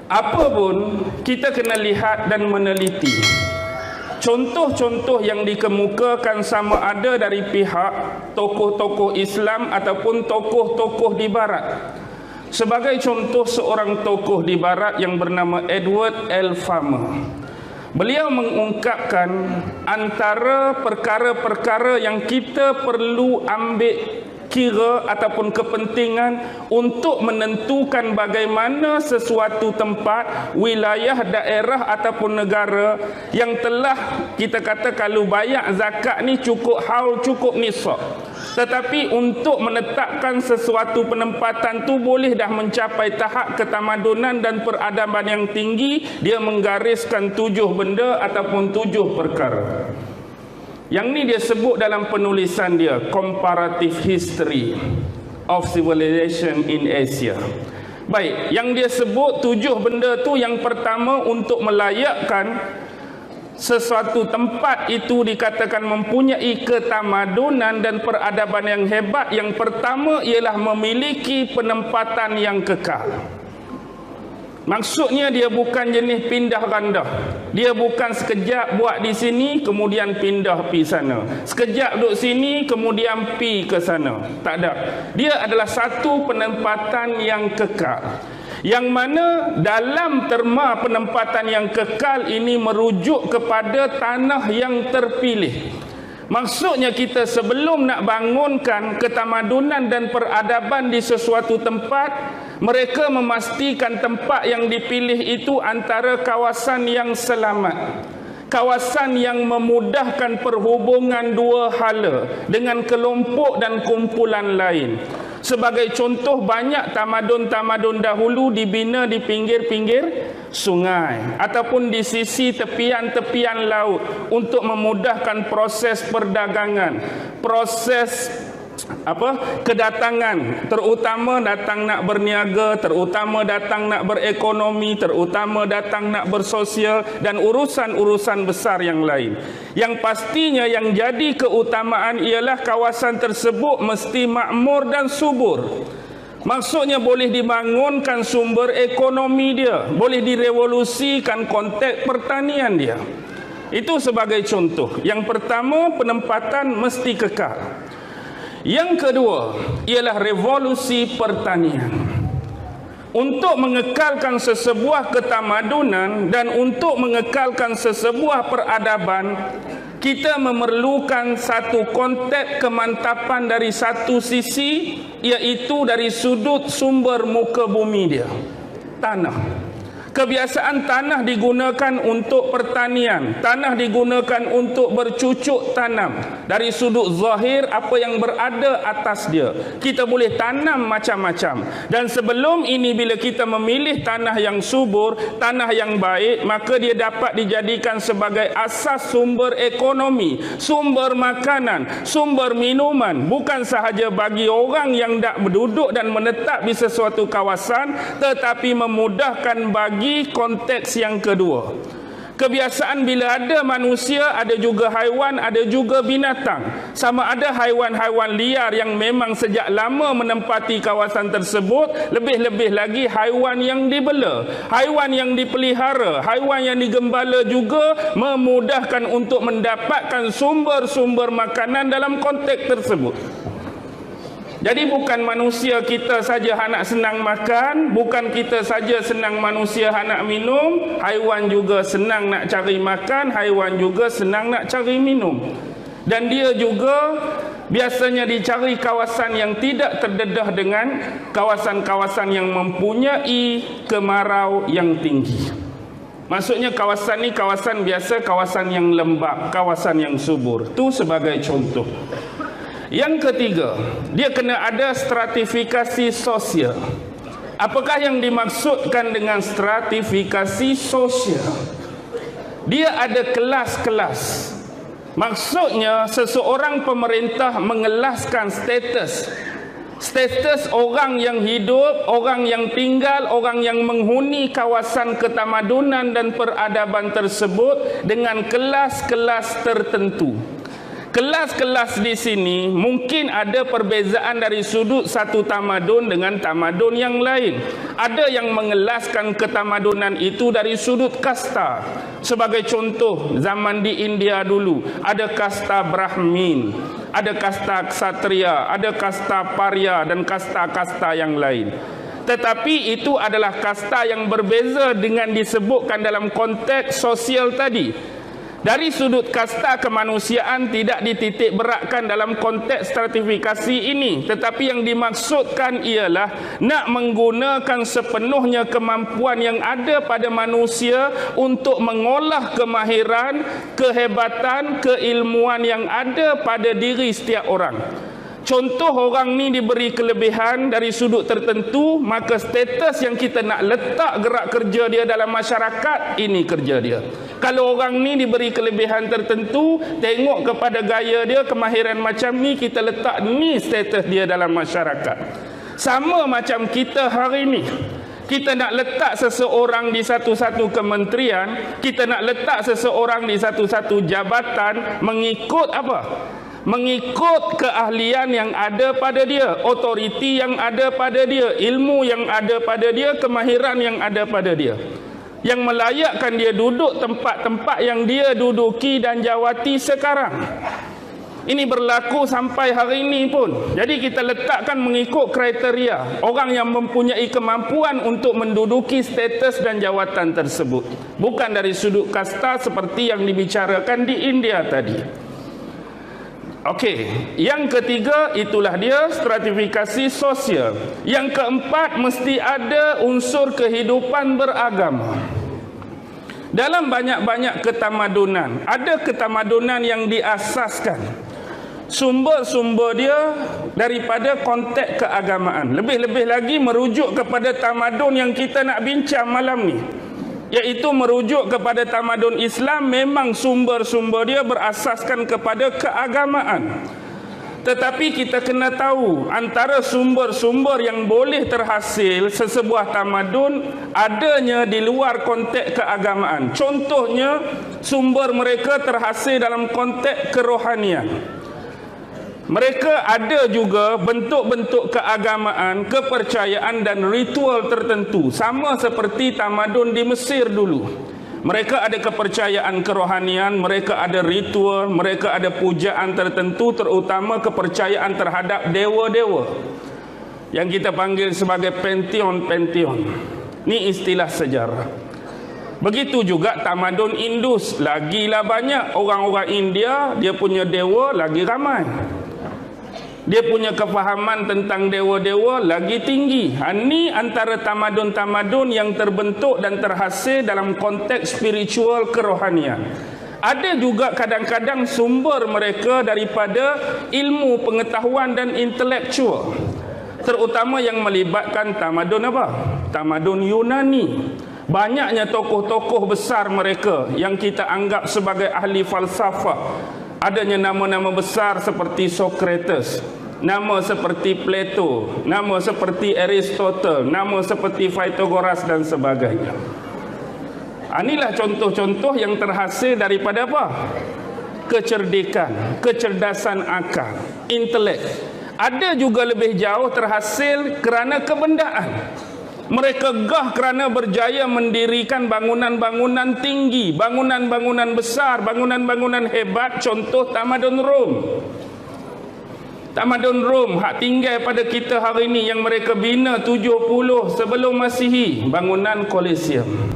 Apa pun kita kena lihat dan meneliti contoh-contoh yang dikemukakan sama ada dari pihak tokoh-tokoh Islam ataupun tokoh-tokoh di Barat. Sebagai contoh, seorang tokoh di Barat yang bernama Edward L. Farmer, beliau mengungkapkan antara perkara-perkara yang kita perlu ambil kira ataupun kepentingan untuk menentukan bagaimana sesuatu tempat, wilayah, daerah ataupun negara yang telah kita kata kalau bayar zakat ni cukup haul, cukup nisab. Tetapi untuk menetapkan sesuatu penempatan tu boleh dah mencapai tahap ketamadunan dan peradaban yang tinggi, dia menggariskan 7 benda ataupun 7 perkara. Yang ni dia sebut dalam penulisan dia, Comparative History of Civilization in Asia. Baik, yang dia sebut 7 benda tu, yang pertama untuk melayakkan sesuatu tempat itu dikatakan mempunyai ketamadunan dan peradaban yang hebat, yang pertama ialah memiliki penempatan yang kekal. Maksudnya dia bukan jenis pindah randah. Dia bukan sekejap buat di sini kemudian pindah pi sana. Sekejap duduk sini kemudian pi ke sana. Tak ada. Dia adalah satu penempatan yang kekal. Yang mana dalam terma penempatan yang kekal ini merujuk kepada tanah yang terpilih. Maksudnya kita sebelum nak bangunkan ketamadunan dan peradaban di sesuatu tempat, mereka memastikan tempat yang dipilih itu antara kawasan yang selamat, kawasan yang memudahkan perhubungan dua hala dengan kelompok dan kumpulan lain. Sebagai contoh, banyak tamadun-tamadun dahulu dibina di pinggir-pinggir sungai ataupun di sisi tepian-tepian laut untuk memudahkan proses perdagangan, proses kedatangan, terutama datang nak berniaga, terutama datang nak berekonomi, terutama datang nak bersosial dan urusan-urusan besar yang lain. Yang pastinya yang jadi keutamaan ialah kawasan tersebut mesti makmur dan subur. Maksudnya boleh dibangunkan sumber ekonomi dia, boleh direvolusikan konteks pertanian dia. Itu sebagai contoh. Yang pertama, penempatan mesti kekal. Yang kedua ialah revolusi pertanian. Untuk mengekalkan sesebuah ketamadunan dan untuk mengekalkan sesebuah peradaban, kita memerlukan satu konteks kemantapan dari satu sisi, iaitu dari sudut sumber muka bumi dia, tanah. Kebiasaan tanah digunakan untuk pertanian, tanah digunakan untuk bercucuk tanam. Dari sudut zahir, apa yang berada atas dia, kita boleh tanam macam-macam. Dan sebelum ini, bila kita memilih tanah yang subur, tanah yang baik, maka dia dapat dijadikan sebagai asas sumber ekonomi, sumber makanan, sumber minuman. Bukan sahaja bagi orang yang tak berduduk dan menetap di sesuatu kawasan, tetapi memudahkan bagi konteks yang kedua. Kebiasaan bila ada manusia, ada juga haiwan, ada juga binatang. Sama ada haiwan-haiwan liar yang memang sejak lama menempati kawasan tersebut, lebih-lebih lagi haiwan yang dibela, haiwan yang dipelihara, haiwan yang digembala juga memudahkan untuk mendapatkan sumber-sumber makanan dalam konteks tersebut. Jadi bukan manusia kita saja nak senang makan, bukan kita saja senang manusia nak minum, haiwan juga senang nak cari makan, haiwan juga senang nak cari minum. Dan dia juga biasanya dicari kawasan yang tidak terdedah dengan kawasan-kawasan yang mempunyai kemarau yang tinggi. Maksudnya kawasan ni kawasan biasa, kawasan yang lembap, kawasan yang subur. Itu sebagai contoh. Yang ketiga, dia kena ada stratifikasi sosial. Apakah yang dimaksudkan dengan stratifikasi sosial? Dia ada kelas-kelas. Maksudnya seseorang pemerintah mengelaskan status orang yang hidup, orang yang tinggal, orang yang menghuni kawasan ketamadunan dan peradaban tersebut dengan kelas-kelas tertentu. kelas-kelas di sini mungkin ada perbezaan dari sudut satu tamadun dengan tamadun yang lain. Ada yang mengelaskan ketamadunan itu dari sudut kasta. Sebagai contoh, zaman di India dulu, ada kasta Brahmin, ada kasta Ksatria, ada kasta Parya dan kasta-kasta yang lain. Tetapi itu adalah kasta yang berbeza dengan disebutkan dalam konteks sosial tadi. Dari sudut kasta kemanusiaan tidak dititik beratkan dalam konteks stratifikasi ini. Tetapi yang dimaksudkan ialah nak menggunakan sepenuhnya kemampuan yang ada pada manusia untuk mengolah kemahiran, kehebatan, keilmuan yang ada pada diri setiap orang. Contoh, orang ni diberi kelebihan dari sudut tertentu, maka status yang kita nak letak gerak kerja dia dalam masyarakat, ini kerja dia. Kalau orang ni diberi kelebihan tertentu, tengok kepada gaya dia, kemahiran macam ni, kita letak ni status dia dalam masyarakat. Sama macam kita hari ni. Kita nak letak seseorang di satu-satu kementerian, kita nak letak seseorang di satu-satu jabatan mengikut apa? Mengikut keahlian yang ada pada dia, otoriti yang ada pada dia, ilmu yang ada pada dia, kemahiran yang ada pada dia, yang melayakkan dia duduk tempat-tempat yang dia duduki dan jawati sekarang. Ini berlaku sampai hari ini pun. Jadi kita letakkan mengikut kriteria orang yang mempunyai kemampuan untuk menduduki status dan jawatan tersebut, bukan dari sudut kasta seperti yang dibicarakan di India tadi. Okey, yang ketiga itulah dia stratifikasi sosial. Yang keempat, mesti ada unsur kehidupan beragama. Dalam banyak-banyak ketamadunan, ada ketamadunan yang diasaskan sumber-sumber dia daripada konteks keagamaan. Lebih-lebih lagi merujuk kepada tamadun yang kita nak bincang malam ni, iaitu merujuk kepada tamadun Islam. Memang sumber-sumber dia berasaskan kepada keagamaan. Tetapi kita kena tahu, antara sumber-sumber yang boleh terhasil sesebuah tamadun adanya di luar konteks keagamaan. Contohnya, sumber mereka terhasil dalam konteks kerohanian. Mereka ada juga bentuk-bentuk keagamaan, kepercayaan dan ritual tertentu. Sama seperti tamadun di Mesir dulu. Mereka ada kepercayaan kerohanian, mereka ada ritual, mereka ada pujaan tertentu, terutama kepercayaan terhadap dewa-dewa, yang kita panggil sebagai pantheon-pantheon. Ini istilah sejarah. Begitu juga tamadun Indus. Lagilah banyak orang-orang India, dia punya dewa lagi ramai. Dia punya kefahaman tentang dewa-dewa lagi tinggi. Ini antara tamadun-tamadun yang terbentuk dan terhasil dalam konteks spiritual kerohanian. Ada juga kadang-kadang sumber mereka daripada ilmu pengetahuan dan intelektual, terutama yang melibatkan tamadun apa? Tamadun Yunani. Banyaknya tokoh-tokoh besar mereka yang kita anggap sebagai ahli falsafah. Adanya nama-nama besar seperti Socrates, nama seperti Plato, nama seperti Aristotle, nama seperti Pythagoras dan sebagainya. Inilah contoh-contoh yang terhasil daripada apa? Kecerdikan, kecerdasan akal, intelek. Ada juga lebih jauh terhasil kerana kebendaan. Mereka gah kerana berjaya mendirikan bangunan-bangunan tinggi, bangunan-bangunan besar, bangunan-bangunan hebat. Contoh tamadun Rom. Tamadun Rom hak tinggal pada kita hari ini yang mereka bina 70 sebelum Masihi, bangunan Colosseum.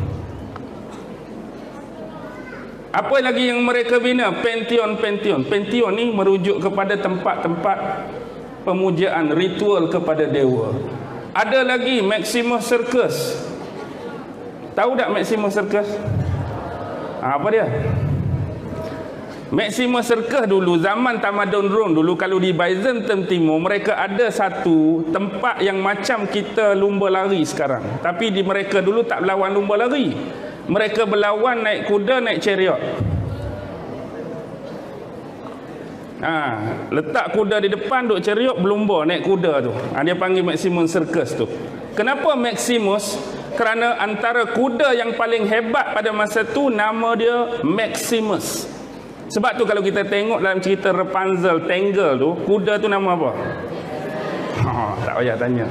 Apa lagi yang mereka bina? Pantheon-pantheon. Pantheon ni merujuk kepada tempat-tempat pemujaan, ritual kepada dewa. Ada lagi Maximus Circus. Tahu tak Maximus Circus? Apa dia? Maximus Circus dulu, zaman tamadun Rom dulu, kalau di Byzantium Timur, mereka ada satu tempat yang macam kita lumba lari sekarang. Tapi di mereka dulu tak berlawan lumba lari. Mereka berlawan naik kuda, naik chariot. Letak kuda di depan, duk chariot, berlumba naik kuda tu. Dia panggil Maximus Circus tu. Kenapa Maximus? Kerana antara kuda yang paling hebat pada masa tu, nama dia Maximus. Sebab tu kalau kita tengok dalam cerita Rapunzel, Tangle tu, kuda tu nama apa? Tak payah tanya.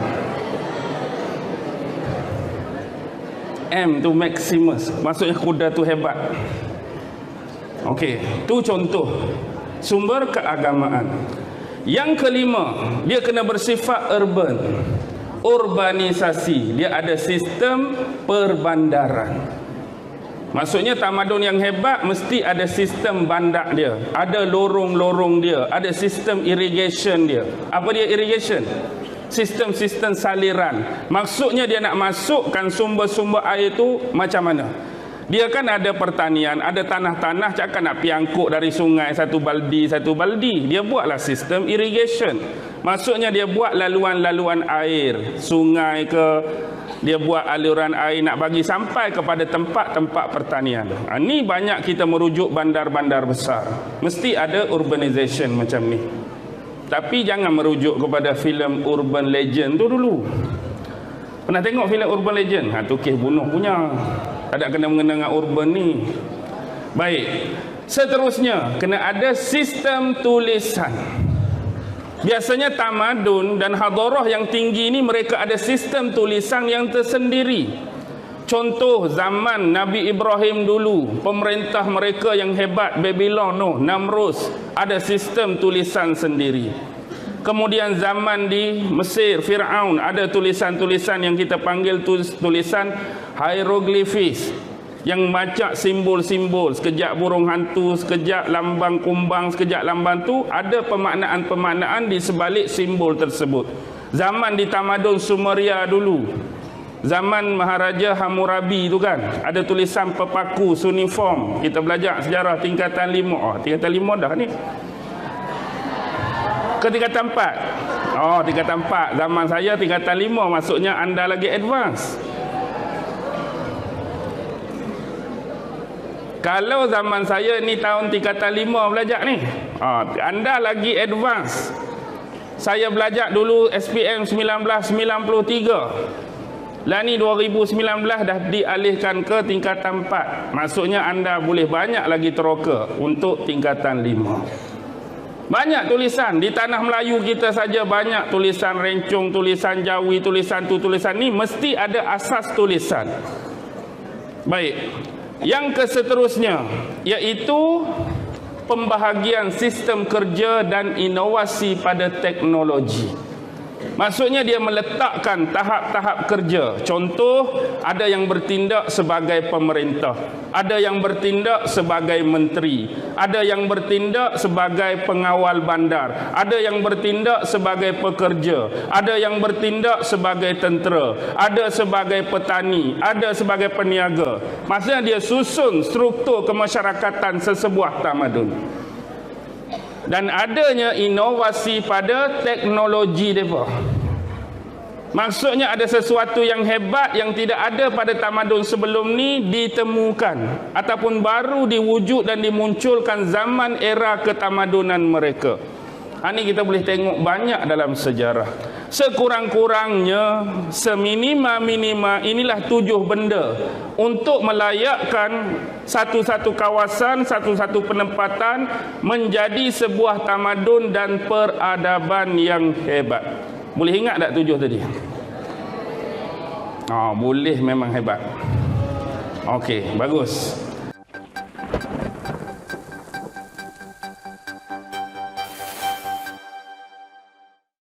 M tu Maximus, maksudnya kuda tu hebat. Okey, tu contoh sumber keagamaan. Yang kelima, dia kena bersifat urban. Urbanisasi, dia ada sistem perbandaran. Maksudnya tamadun yang hebat mesti ada sistem bandar dia, ada lorong-lorong dia, ada sistem irrigation dia. Apa dia irrigation? Sistem-sistem saliran. Maksudnya dia nak masukkan sumber-sumber air tu macam mana? Dia kan ada pertanian, ada tanah-tanah, cakap nak piangkuk dari sungai satu baldi. Dia buatlah sistem irrigation. Maksudnya dia buat laluan-laluan air, sungai ke, dia buat aliran air nak bagi sampai kepada tempat-tempat pertanian. Ini banyak kita merujuk bandar-bandar besar. Mesti ada urbanization macam ni. Tapi jangan merujuk kepada filem Urban Legend tu dulu. Pernah tengok filem Urban Legend? Tu kes bunuh punya. Tak ada kena mengena dengan urban ni. Baik. Seterusnya, kena ada sistem tulisan. Biasanya tamadun dan hadarah yang tinggi ni mereka ada sistem tulisan yang tersendiri. Contoh zaman Nabi Ibrahim dulu, pemerintah mereka yang hebat, Babylon, Namrus, ada sistem tulisan sendiri. Kemudian zaman di Mesir, Fir'aun, ada tulisan-tulisan yang kita panggil tulisan hieroglifis, yang baca simbol-simbol, sekejap burung hantu, sekejap lambang kumbang, sekejap lambang tu, ada pemaknaan-pemaknaan di sebalik simbol tersebut. Zaman di tamadun Sumeria dulu, zaman Maharaja Hammurabi tu kan, ada tulisan pepaku suniform. Kita belajar sejarah tingkatan 5. Tingkatan 5 dah ni. Ke tingkatan 4. Tingkatan 4. Zaman saya tingkatan 5, maksudnya anda lagi advance. Kalau zaman saya ni tahun tingkatan 5 belajar ni, anda lagi advance. Saya belajar dulu SPM 1993. Lah ni 2019 dah dialihkan ke tingkatan 4. Maksudnya anda boleh banyak lagi teroka untuk tingkatan 5. Banyak tulisan di tanah Melayu kita saja, banyak tulisan rencong, tulisan Jawi, tulisan tu, tulisan ni, mesti ada asas tulisan. Baik. Yang keseterusnya iaitu pembahagian sistem kerja dan inovasi pada teknologi. Maksudnya dia meletakkan tahap-tahap kerja. Contoh, ada yang bertindak sebagai pemerintah, ada yang bertindak sebagai menteri, ada yang bertindak sebagai pengawal bandar, ada yang bertindak sebagai pekerja, ada yang bertindak sebagai tentera, ada sebagai petani, ada sebagai peniaga. Maksudnya dia susun struktur kemasyarakatan sesebuah tamadun. Dan adanya inovasi pada teknologi mereka. Maksudnya ada sesuatu yang hebat yang tidak ada pada tamadun sebelum ni ditemukan ataupun baru diwujud dan dimunculkan zaman era ketamadunan mereka. Ini kita boleh tengok banyak dalam sejarah. Sekurang-kurangnya, seminima-minima, inilah 7 benda untuk melayakkan satu-satu kawasan, satu-satu penempatan menjadi sebuah tamadun dan peradaban yang hebat. Boleh ingat tak 7 tadi? Boleh, memang hebat. Okey, bagus.